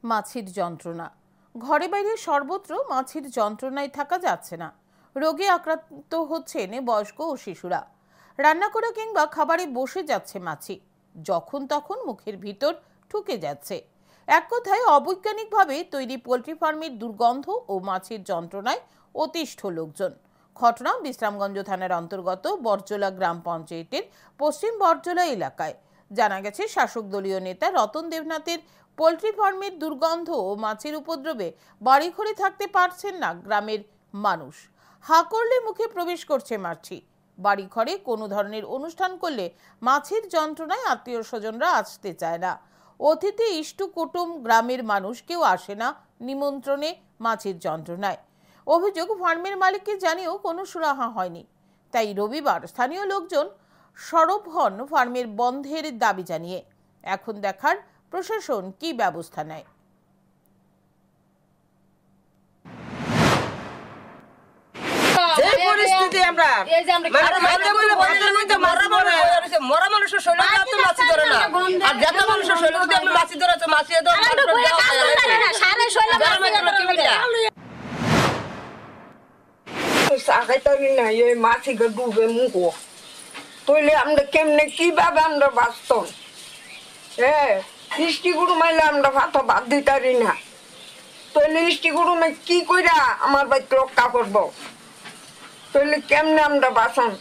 মাছির যন্ত্রণা। ঘরে বাইরে সর্বত্র মাছির যন্ত্রণায় থাকা যাচ্ছে না। রোগে আক্রান্ত হচ্ছেন বয়স্ক ও শিশুরা। রান্না করা কিংবা খাবারে বসে যাচ্ছে মাছি, যখন তখন মুখের ভিতর ঢুকে যাচ্ছে। এক কথায় অবৈজ্ঞানিকভাবে তৈরি পোলট্রি ফার্মের দুর্গন্ধ ও মাছির যন্ত্রণায় অতিষ্ঠ লোকজন। ঘটনা বিশ্রামগঞ্জ থানার অন্তর্গত বরজলা গ্রাম পঞ্চায়েতের পশ্চিম বরজলা এলাকায়। জানা গেছে, শাসক দলীয় নেতা রতন দেবনাথের পোলট্রি ফার্মের দুর্গন্ধ ও মাছের উপদ্রবে বাড়িঘরে থাকতে পারছেন না গ্রামের মানুষ। হা করলে মুখে প্রবেশ করছে মাছি। বাড়িঘরে কোনো ধরনের অনুষ্ঠান করলে মাছের যন্ত্রণায় আত্মীয় স্বজনরা আসতে চায় না। অতিথি ইষ্টু কুটুম গ্রামের মানুষ কেউ আসে না নিমন্ত্রণে মাছের যন্ত্রণায়। অভিযোগ, ফার্মের মালিককে জানিয়েও কোনো সুরাহা হয়নি। তাই রবিবার স্থানীয় লোকজন সরব হন ফার্মের বন্ধের দাবি জানিয়ে। এখন দেখার প্রশাসন কি ব্যবস্থা নেয়। মাছি ডুবে মুখ তৈলে আমরা কেমনে কিভাবে আমরা বাঁচতাম? হ্যাঁ, মিষ্টি গুরু মাইলে আমরা ভাত দিতারি না। তৈলে মিষ্টি গুরু মাই কি কইরা আমার বাড়িতে রক্ষা করবো? তৈলে কেমনে আমরা বাঁচান?